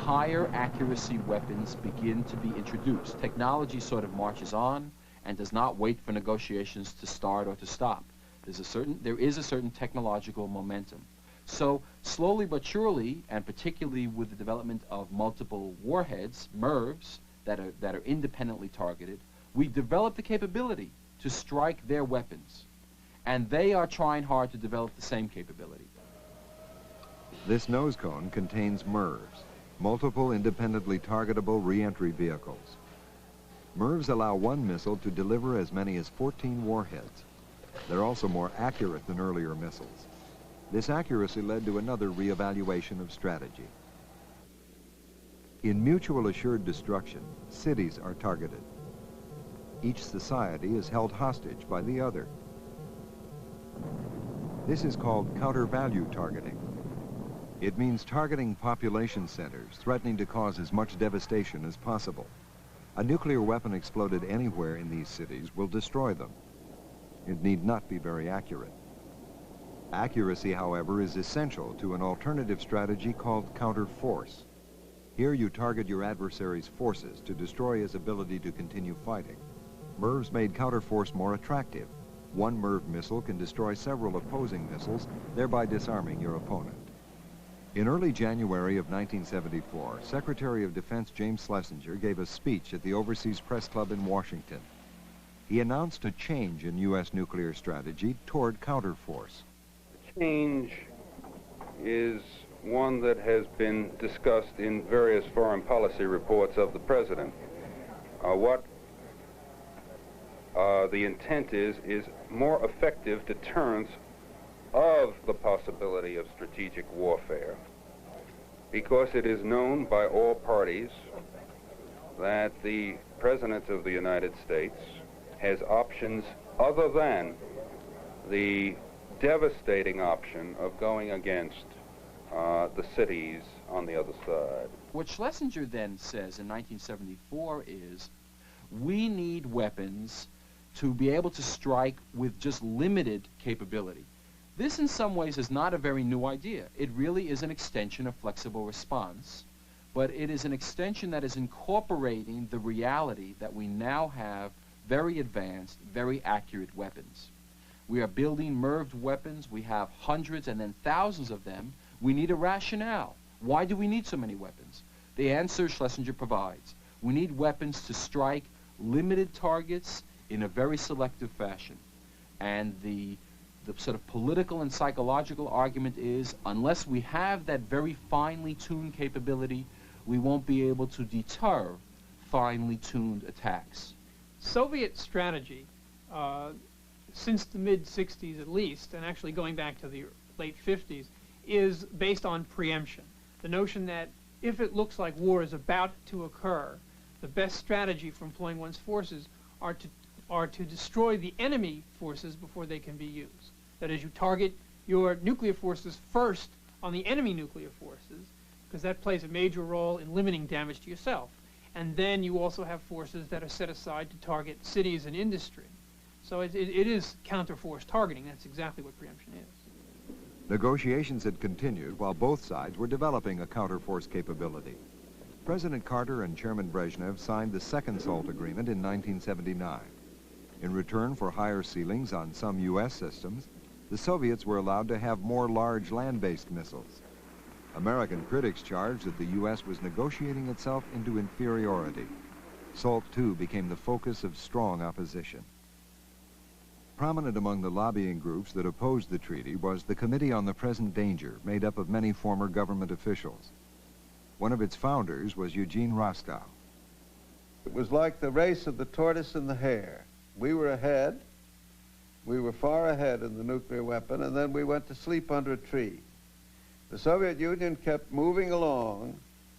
higher accuracy weapons begin to be introduced. Technology sort of marches on and does not wait for negotiations to start or to stop. There is a certain technological momentum. So slowly but surely, and particularly with the development of multiple warheads, MIRVs, that are independently targeted, we develop the capability to strike their weapons. And they are trying hard to develop the same capability. This nose cone contains MIRVs, multiple independently targetable re-entry vehicles. MIRVs allow one missile to deliver as many as 14 warheads. They're also more accurate than earlier missiles. This accuracy led to another reevaluation of strategy. In mutual assured destruction, cities are targeted. Each society is held hostage by the other. This is called counter-value targeting. It means targeting population centers, threatening to cause as much devastation as possible. A nuclear weapon exploded anywhere in these cities will destroy them. It need not be very accurate. Accuracy, however, is essential to an alternative strategy called counter-force. Here you target your adversary's forces to destroy his ability to continue fighting. MIRVs made counter-force more attractive. One MIRV missile can destroy several opposing missiles, thereby disarming your opponent. In early January of 1974, Secretary of Defense James Schlesinger gave a speech at the Overseas Press Club in Washington. He announced a change in U.S. nuclear strategy toward counterforce. The change is one that has been discussed in various foreign policy reports of the President. The intent is more effective deterrence of the possibility of strategic warfare, because it is known by all parties that the President of the United States has options other than the devastating option of going against the cities on the other side. What Schlesinger then says in 1974 is, we need weapons to be able to strike with just limited capability. This in some ways is not a very new idea. It really is an extension of flexible response, but it is an extension that is incorporating the reality that we now have very advanced, very accurate weapons. We are building MIRVed weapons. We have hundreds and then thousands of them. We need a rationale. Why do we need so many weapons? The answer Schlesinger provides. We need weapons to strike limited targets in a very selective fashion. And the sort of political and psychological argument is, unless we have that very finely tuned capability, we won't be able to deter finely tuned attacks. Soviet strategy, since the mid-60s at least, and actually going back to the late 50s, is based on preemption. The notion that if it looks like war is about to occur, the best strategy for employing one's forces are to destroy the enemy forces before they can be used. That is, you target your nuclear forces first on the enemy nuclear forces, because that plays a major role in limiting damage to yourself. And then you also have forces that are set aside to target cities and industry. So it is counter-force targeting. That's exactly what preemption is. Negotiations had continued while both sides were developing a counter-force capability. President Carter and Chairman Brezhnev signed the Second SALT Agreement in 1979. In return for higher ceilings on some U.S. systems, the Soviets were allowed to have more large land-based missiles. American critics charged that the U.S. was negotiating itself into inferiority. SALT II became the focus of strong opposition. Prominent among the lobbying groups that opposed the treaty was the Committee on the Present Danger, made up of many former government officials. One of its founders was Eugene Rostow. It was like the race of the tortoise and the hare. We were ahead. We were far ahead in the nuclear weapon, and then we went to sleep under a tree. The Soviet Union kept moving along,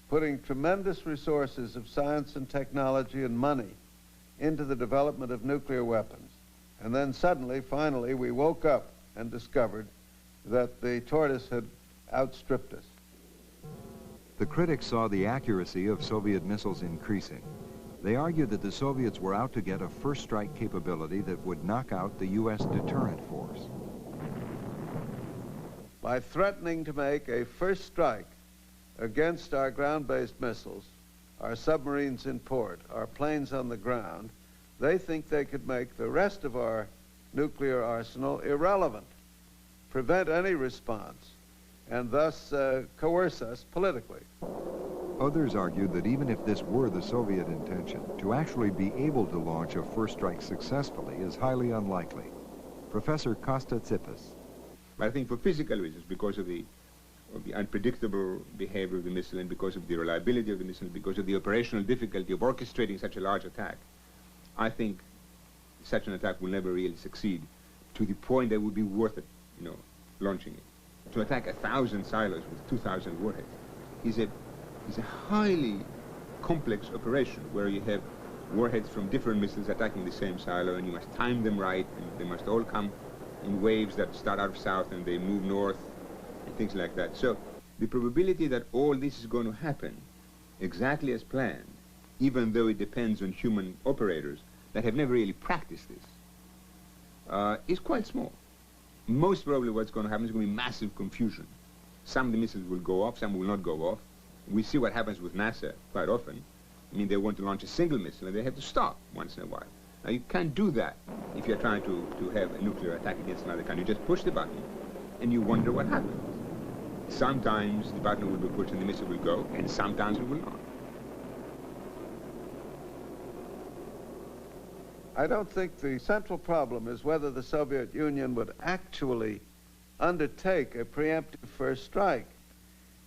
putting tremendous resources of science and technology and money into the development of nuclear weapons. And then suddenly, finally, we woke up and discovered that the tortoise had outstripped us. The critics saw the accuracy of Soviet missiles increasing. They argued that the Soviets were out to get a first strike capability that would knock out the U.S. deterrent force. By threatening to make a first strike against our ground-based missiles, our submarines in port, our planes on the ground, they think they could make the rest of our nuclear arsenal irrelevant, prevent any response, and thus coerce us politically. Others argued that even if this were the Soviet intention, to actually be able to launch a first strike successfully is highly unlikely. Professor Costa Tsipas. But I think for physical reasons, because of the unpredictable behavior of the missile and because of the reliability of the missile, because of the operational difficulty of orchestrating such a large attack, I think such an attack will never really succeed to the point that it would be worth it, launching it. To attack 1,000 silos with 2,000 warheads is a highly complex operation where you have warheads from different missiles attacking the same silo, and you must time them right, and they must all come in waves that start out of south and they move north, and things like that. So the probability that all this is going to happen exactly as planned, even though it depends on human operators that have never really practiced this, is quite small. Most probably what's going to happen is going to be massive confusion. Some of the missiles will go off, some will not go off. We see what happens with NASA quite often. I mean, they want to launch a single missile and they have to stop once in a while. Now, you can't do that if you're trying to have a nuclear attack against another country. You just push the button and you wonder what happens. Sometimes the button will be pushed and the missile will go, and sometimes it will not. I don't think the central problem is whether the Soviet Union would actually undertake a preemptive first strike.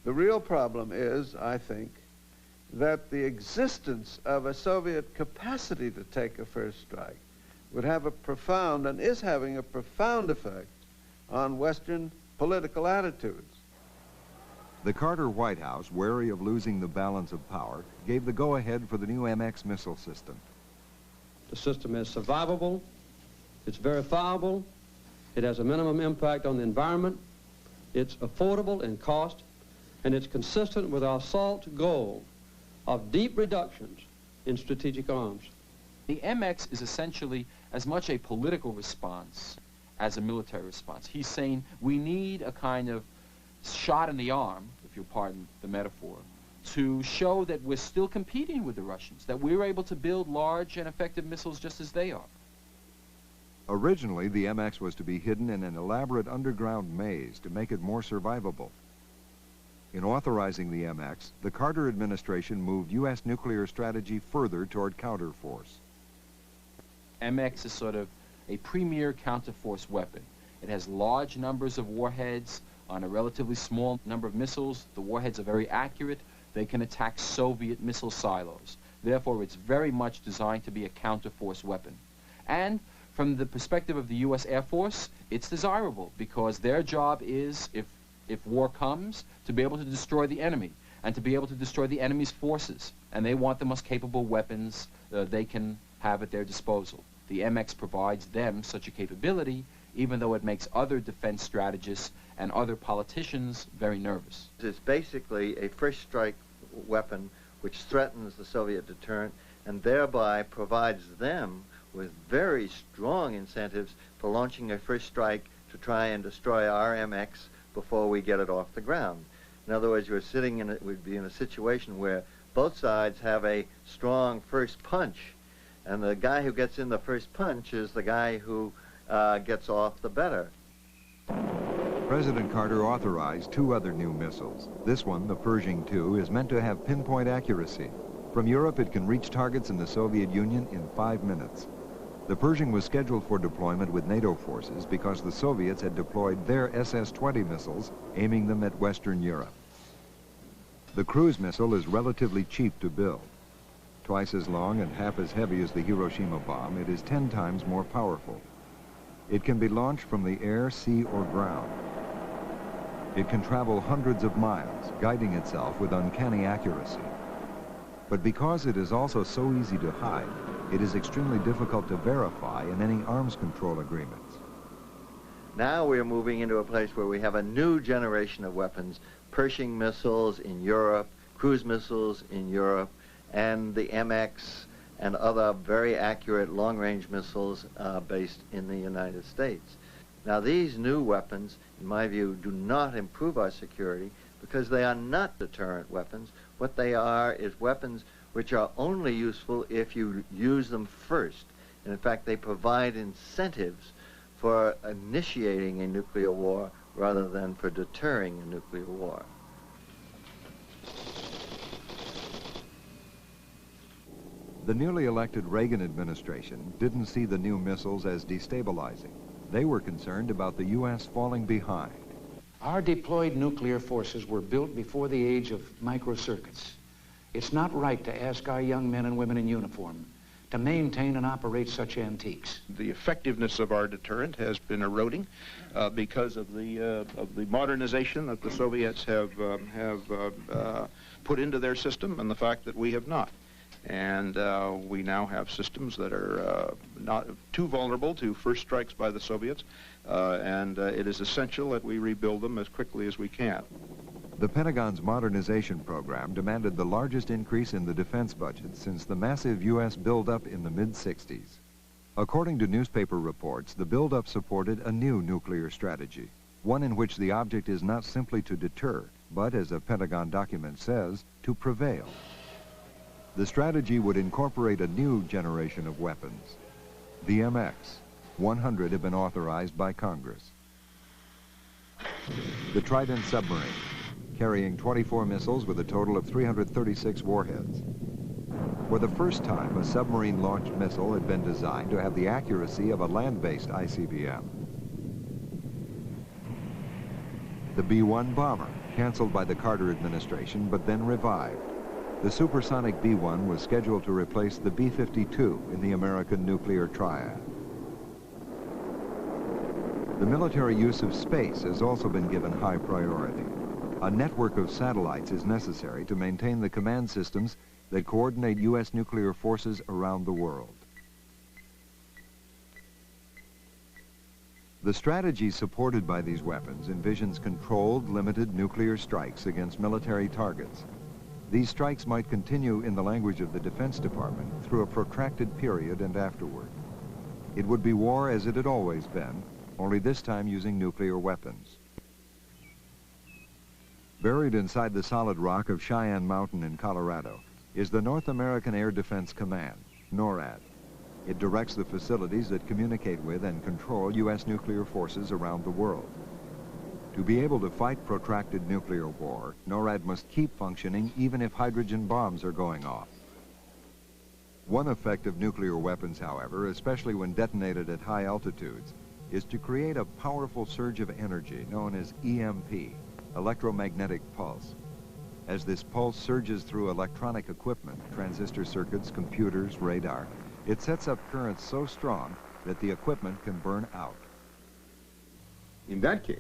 The real problem is, I think, that the existence of a Soviet capacity to take a first strike would have a profound, and is having a profound effect on Western political attitudes. The Carter White House, wary of losing the balance of power, gave the go-ahead for the new MX missile system. The system is survivable, it's verifiable, it has a minimum impact on the environment, it's affordable in cost, and it's consistent with our SALT goal of deep reductions in strategic arms. The MX is essentially as much a political response as a military response. He's saying we need a kind of shot in the arm, if you'll pardon the metaphor, to show that we're still competing with the Russians, that we're able to build large and effective missiles just as they are. Originally, the MX was to be hidden in an elaborate underground maze to make it more survivable. In authorizing the MX, the Carter administration moved U.S. nuclear strategy further toward counterforce. MX is sort of a premier counterforce weapon. It has large numbers of warheads on a relatively small number of missiles. The warheads are very accurate. They can attack Soviet missile silos. Therefore, it's very much designed to be a counterforce weapon. And from the perspective of the U.S. Air Force, it's desirable because their job is, if war comes, to be able to destroy the enemy and to be able to destroy the enemy's forces. And they want the most capable weapons they can have at their disposal. The MX provides them such a capability, even though it makes other defense strategists and other politicians very nervous. It's basically a first strike weapon which threatens the Soviet deterrent and thereby provides them with very strong incentives for launching a first strike to try and destroy our MX before we get it off the ground. In other words, we'd be in a situation where both sides have a strong first punch, and the guy who gets in the first punch is the guy who gets off the better. President Carter authorized 2 other new missiles. This one, the Pershing II, is meant to have pinpoint accuracy. From Europe, it can reach targets in the Soviet Union in 5 minutes. The Pershing was scheduled for deployment with NATO forces because the Soviets had deployed their SS-20 missiles, aiming them at Western Europe. The cruise missile is relatively cheap to build. Twice as long and half as heavy as the Hiroshima bomb, it is 10 times more powerful. It can be launched from the air, sea, or ground. It can travel hundreds of miles, guiding itself with uncanny accuracy. But because it is also so easy to hide, it is extremely difficult to verify in any arms control agreements. Now we're moving into a place where we have a new generation of weapons, Pershing missiles in Europe, cruise missiles in Europe, and the MX and other very accurate long-range missiles based in the United States. Now these new weapons, in my view, do not improve our security. because they are not deterrent weapons. What they are is weapons which are only useful if you use them first. And in fact, they provide incentives for initiating a nuclear war rather than for deterring a nuclear war. The newly elected Reagan administration didn't see the new missiles as destabilizing. They were concerned about the U.S. falling behind. Our deployed nuclear forces were built before the age of microcircuits. It's not right to ask our young men and women in uniform to maintain and operate such antiques. The effectiveness of our deterrent has been eroding because of the modernization that the Soviets have put into their system and the fact that we have not. And we now have systems that are not too vulnerable to first strikes by the Soviets, and it is essential that we rebuild them as quickly as we can. The Pentagon's modernization program demanded the largest increase in the defense budget since the massive U.S. buildup in the mid-60s. According to newspaper reports, the buildup supported a new nuclear strategy, one in which the object is not simply to deter, but, as a Pentagon document says, to prevail. The strategy would incorporate a new generation of weapons. The MX, 100 have been authorized by Congress. The Trident submarine, carrying 24 missiles with a total of 336 warheads. For the first time, a submarine-launched missile had been designed to have the accuracy of a land-based ICBM. The B-1 bomber, canceled by the Carter administration, but then revived. The supersonic B-1 was scheduled to replace the B-52 in the American nuclear triad. The military use of space has also been given high priority. A network of satellites is necessary to maintain the command systems that coordinate U.S. nuclear forces around the world. The strategy supported by these weapons envisions controlled, limited nuclear strikes against military targets. These strikes might continue, in the language of the Defense Department, through a protracted period and afterward. It would be war as it had always been, only this time using nuclear weapons. Buried inside the solid rock of Cheyenne Mountain in Colorado is the North American Air Defense Command, NORAD. It directs the facilities that communicate with and control U.S. nuclear forces around the world. To be able to fight protracted nuclear war, NORAD must keep functioning even if hydrogen bombs are going off. One effect of nuclear weapons, however, especially when detonated at high altitudes, is to create a powerful surge of energy known as EMP, electromagnetic pulse. As this pulse surges through electronic equipment, transistor circuits, computers, radar, it sets up currents so strong that the equipment can burn out. In that case,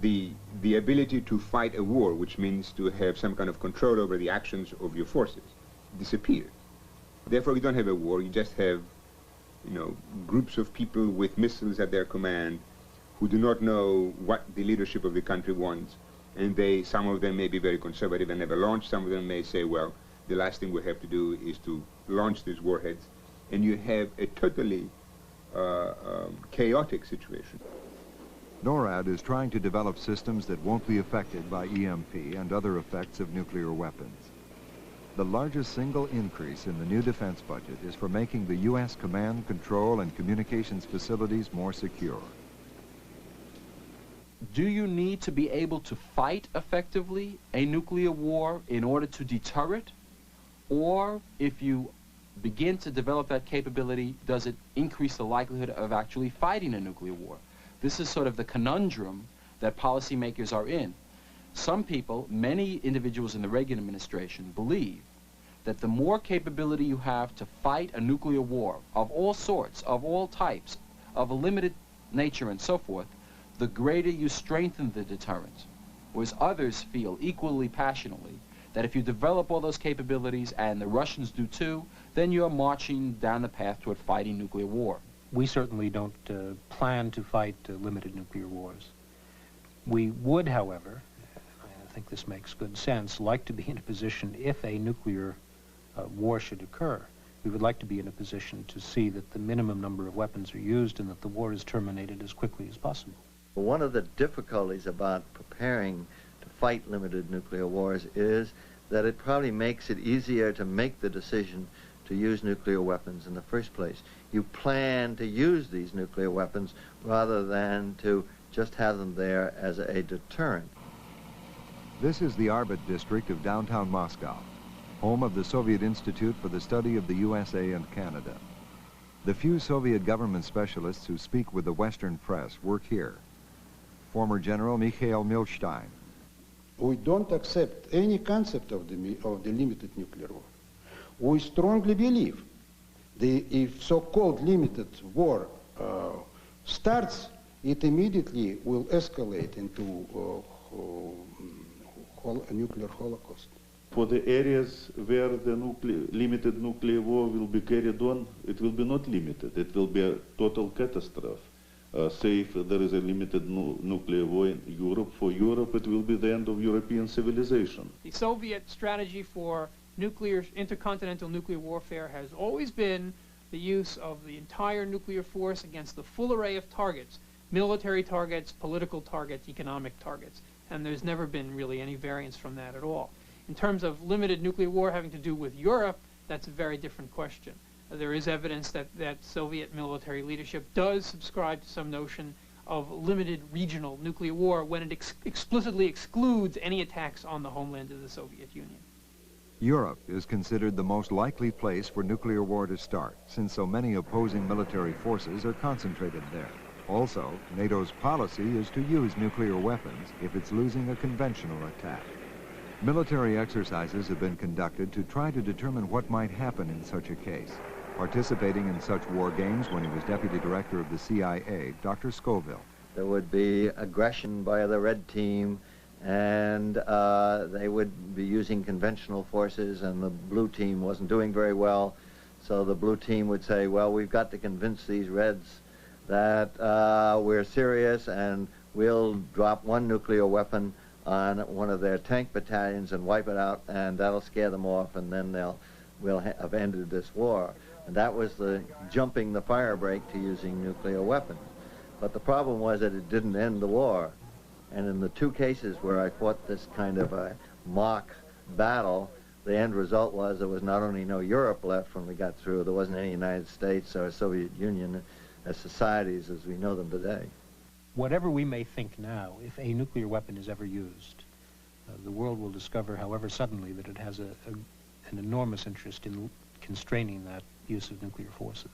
the ability to fight a war, which means to have some kind of control over the actions of your forces, disappears. Therefore, you don't have a war, you just have, groups of people with missiles at their command who do not know what the leadership of the country wants, and some of them may be very conservative and never launch, some of them may say, well, the last thing we have to do is to launch these warheads, and you have a totally chaotic situation. NORAD is trying to develop systems that won't be affected by EMP and other effects of nuclear weapons. The largest single increase in the new defense budget is for making the U.S. command, control, and communications facilities more secure. Do you need to be able to fight effectively a nuclear war in order to deter it? Or if you begin to develop that capability, does it increase the likelihood of actually fighting a nuclear war? This is sort of the conundrum that policymakers are in. Some people, many individuals in the Reagan administration, believe that the more capability you have to fight a nuclear war of all sorts, of all types, of a limited nature and so forth, the greater you strengthen the deterrent. Whereas others feel equally passionately that if you develop all those capabilities, and the Russians do too, then you're marching down the path toward fighting nuclear war. We certainly don't plan to fight limited nuclear wars. We would, however, I think this makes good sense, like to be in a position, if a nuclear war should occur, we would like to be in a position to see that the minimum number of weapons are used and that the war is terminated as quickly as possible. One of the difficulties about preparing to fight limited nuclear wars is that it probably makes it easier to make the decision to use nuclear weapons in the first place. You plan to use these nuclear weapons rather than to just have them there as a deterrent. This is the Arbit district of downtown Moscow, home of the Soviet Institute for the Study of the USA and Canada. The few Soviet government specialists who speak with the Western press work here. Former General Mikhail Milstein. We don't accept any concept of the limited nuclear war. We strongly believe if so-called limited war starts, it immediately will escalate into a nuclear holocaust. For the areas where the limited nuclear war will be carried on, it will be not limited. It will be a total catastrophe. Say if there is a limited nuclear war in Europe, for Europe it will be the end of European civilization. The Soviet strategy for intercontinental nuclear warfare has always been the use of the entire nuclear force against the full array of targets, military targets, political targets, economic targets, and there's never been really any variance from that at all. In terms of limited nuclear war having to do with Europe, that's a very different question. There is evidence that Soviet military leadership does subscribe to some notion of limited regional nuclear war when it explicitly excludes any attacks on the homeland of the Soviet Union. Europe is considered the most likely place for nuclear war to start, since so many opposing military forces are concentrated there. Also, NATO's policy is to use nuclear weapons if it's losing a conventional attack. Military exercises have been conducted to try to determine what might happen in such a case. Participating in such war games when he was deputy director of the CIA, Dr. Scoville. There would be aggression by the Red Team, and they would be using conventional forces, and the Blue Team wasn't doing very well. So the Blue Team would say, well, we've got to convince these Reds that we're serious, and we'll drop one nuclear weapon on one of their tank battalions and wipe it out, and that'll scare them off, and then we'll have ended this war. And that was the jumping the fire break to using nuclear weapons. But the problem was that it didn't end the war. And in the two cases where I fought this kind of a mock battle, the end result was there was not only no Europe left when we got through, there wasn't any United States or Soviet Union as societies as we know them today. Whatever we may think now, if a nuclear weapon is ever used, the world will discover, however suddenly, that it has an enormous interest in constraining that use of nuclear forces.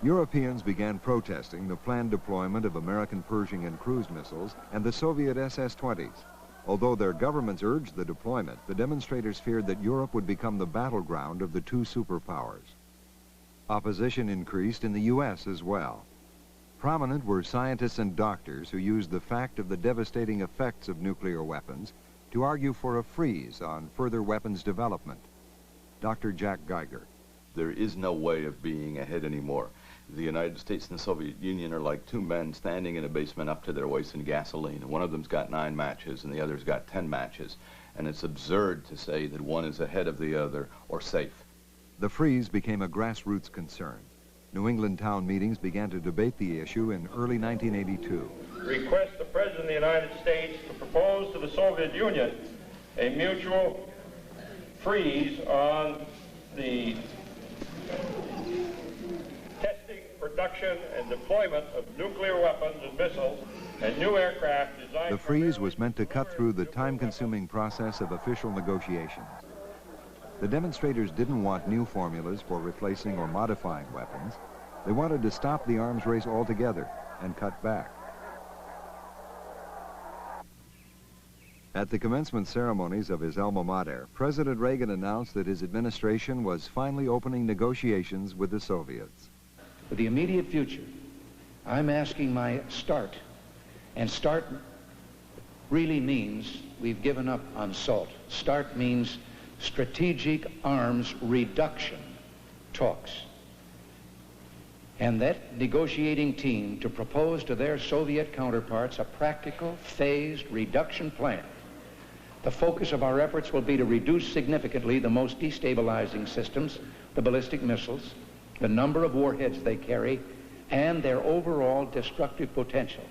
Europeans began protesting the planned deployment of American Pershing and cruise missiles and the Soviet SS-20s. Although their governments urged the deployment, the demonstrators feared that Europe would become the battleground of the two superpowers. Opposition increased in the U.S. as well. Prominent were scientists and doctors who used the fact of the devastating effects of nuclear weapons to argue for a freeze on further weapons development. Dr. Jack Geiger. There is no way of being ahead anymore. The United States and the Soviet Union are like two men standing in a basement up to their waist in gasoline. One of them's got 9 matches and the other's got 10 matches. And it's absurd to say that one is ahead of the other or safe. The freeze became a grassroots concern. New England town meetings began to debate the issue in early 1982. Request the President of the United States to propose to the Soviet Union a mutual freeze on the testing, production, and deployment of nuclear weapons and missiles and new aircraft designed... The freeze was meant to cut through the time-consuming process of official negotiations. The demonstrators didn't want new formulas for replacing or modifying weapons. They wanted to stop the arms race altogether and cut back. At the commencement ceremonies of his alma mater, President Reagan announced that his administration was finally opening negotiations with the Soviets. For the immediate future, I'm asking my start. And start really means we've given up on SALT. Start means strategic arms reduction talks. And that negotiating team to propose to their Soviet counterparts a practical, phased reduction plan. The focus of our efforts will be to reduce significantly the most destabilizing systems, the ballistic missiles, the number of warheads they carry, and their overall destructive potential.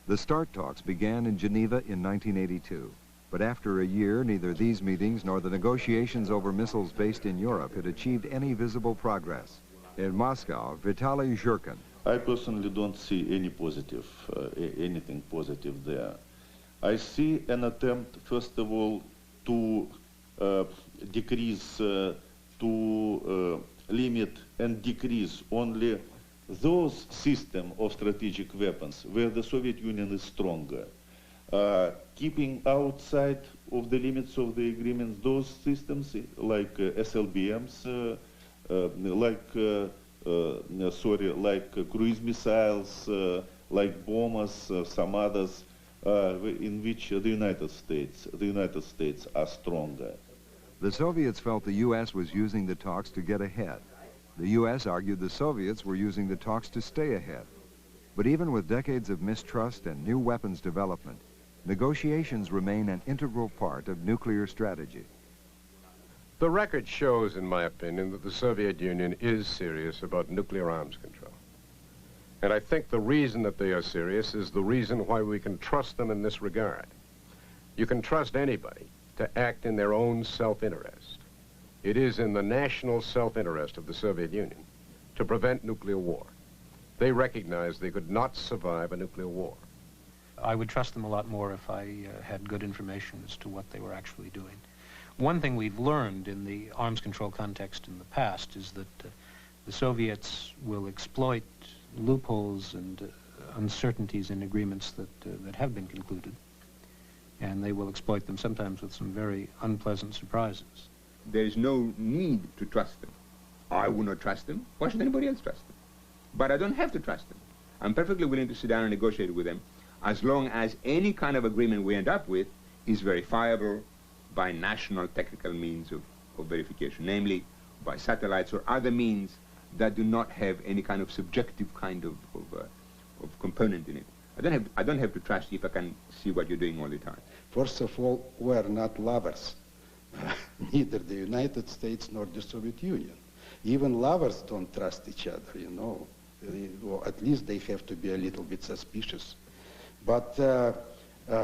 The START talks began in Geneva in 1982. But after a year, neither these meetings nor the negotiations over missiles based in Europe had achieved any visible progress. In Moscow, Vitaly Zhurkin. I personally don't see any anything positive there. I see an attempt, first of all, to decrease, to limit and decrease only those systems of strategic weapons where the Soviet Union is stronger. Keeping outside of the limits of the agreements those systems like SLBMs, like cruise missiles, like bombers, some others, in which the United States are stronger. The Soviets felt the U.S. was using the talks to get ahead. The U.S. argued the Soviets were using the talks to stay ahead. But even with decades of mistrust and new weapons development, negotiations remain an integral part of nuclear strategy. The record shows, in my opinion, that the Soviet Union is serious about nuclear arms control. And I think the reason that they are serious is the reason why we can trust them in this regard. You can trust anybody to act in their own self-interest. It is in the national self-interest of the Soviet Union to prevent nuclear war. They recognized they could not survive a nuclear war. I would trust them a lot more if I had good information as to what they were actually doing. One thing we've learned in the arms control context in the past is that the Soviets will exploit loopholes and uncertainties in agreements that have been concluded, and they will exploit them sometimes with some very unpleasant surprises. There is no need to trust them. I would not trust them. Why should anybody else trust them? But I don't have to trust them. I'm perfectly willing to sit down and negotiate with them as long as any kind of agreement we end up with is verifiable by national technical means of verification, namely by satellites or other means that do not have any kind of subjective kind of component in it. I don't have to trust you if I can see what you're doing all the time. First of all, we're not lovers, neither the United States nor the Soviet Union. Even lovers don't trust each other, you know. Or at least they have to be a little bit suspicious. But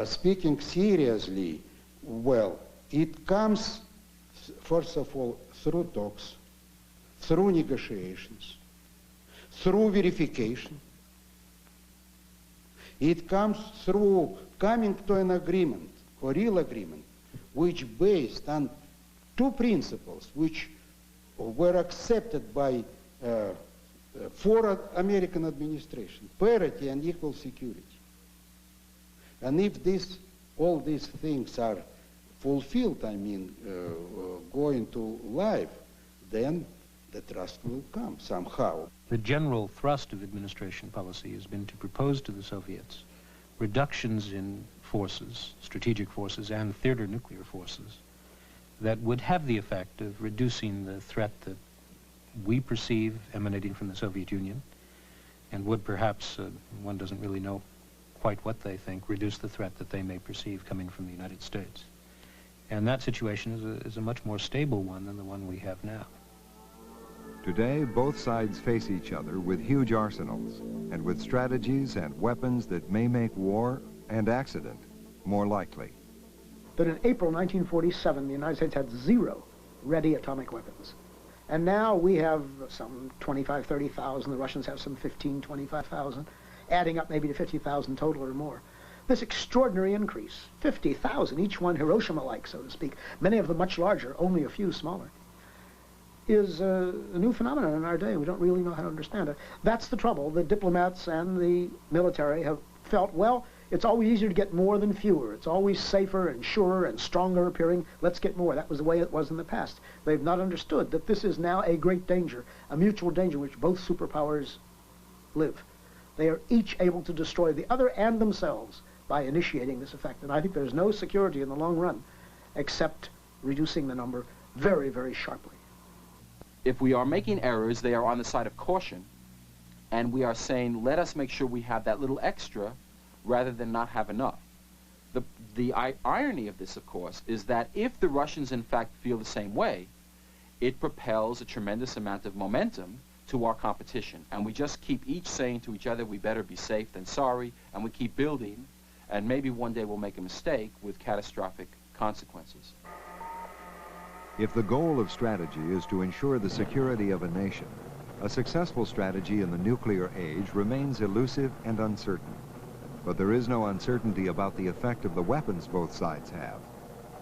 speaking seriously, well, it comes, first of all, through talks, through negotiations, through verification. It comes through coming to an agreement, a real agreement, which based on two principles which were accepted by four American administration, parity and equal security. And if all these things are fulfilled, I mean, go into life, then the trust will come somehow. The general thrust of administration policy has been to propose to the Soviets reductions in forces, strategic forces, and theater nuclear forces that would have the effect of reducing the threat that we perceive emanating from the Soviet Union, and would perhaps, one doesn't really know quite what they think, reduce the threat that they may perceive coming from the United States. And that situation is a much more stable one than the one we have now. Today, both sides face each other with huge arsenals and with strategies and weapons that may make war and accident more likely. But in April 1947, the United States had 0 ready atomic weapons. And now we have some 25, 30,000. The Russians have some 15, 25,000, adding up maybe to 50,000 total or more. This extraordinary increase, 50,000, each one Hiroshima-like, so to speak, many of them much larger, only a few smaller, is a new phenomenon in our day. We don't really know how to understand it. That's the trouble. The diplomats and the military have felt, well, it's always easier to get more than fewer. It's always safer and surer and stronger appearing. Let's get more. That was the way it was in the past. They've not understood that this is now a great danger, a mutual danger in which both superpowers live. They are each able to destroy the other and themselves by initiating this effect. And I think there's no security in the long run except reducing the number very, very sharply. If we are making errors, they are on the side of caution, and we are saying, let us make sure we have that little extra rather than not have enough. The irony of this, of course, is that if the Russians in fact feel the same way, it propels a tremendous amount of momentum to our competition. And we just keep each saying to each other, we better be safe than sorry, and we keep building, and maybe one day we'll make a mistake with catastrophic consequences. If the goal of strategy is to ensure the security of a nation, a successful strategy in the nuclear age remains elusive and uncertain. But there is no uncertainty about the effect of the weapons both sides have.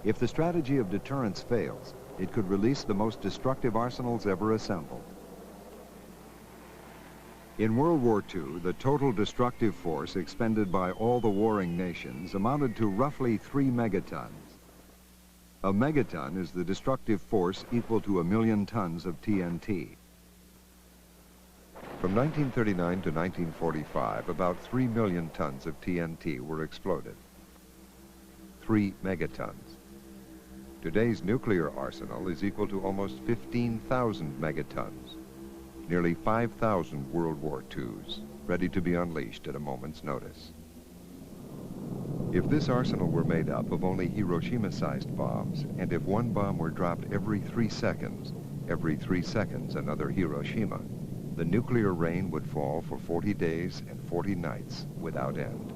If the strategy of deterrence fails, it could release the most destructive arsenals ever assembled. In World War II, the total destructive force expended by all the warring nations amounted to roughly 3 megatons. A megaton is the destructive force equal to 1 million tons of TNT. From 1939 to 1945, about 3 million tons of TNT were exploded. 3 megatons. Today's nuclear arsenal is equal to almost 15,000 megatons. Nearly 5,000 World War IIs, ready to be unleashed at a moment's notice. If this arsenal were made up of only Hiroshima-sized bombs, and if one bomb were dropped every 3 seconds another Hiroshima, the nuclear rain would fall for 40 days and 40 nights without end.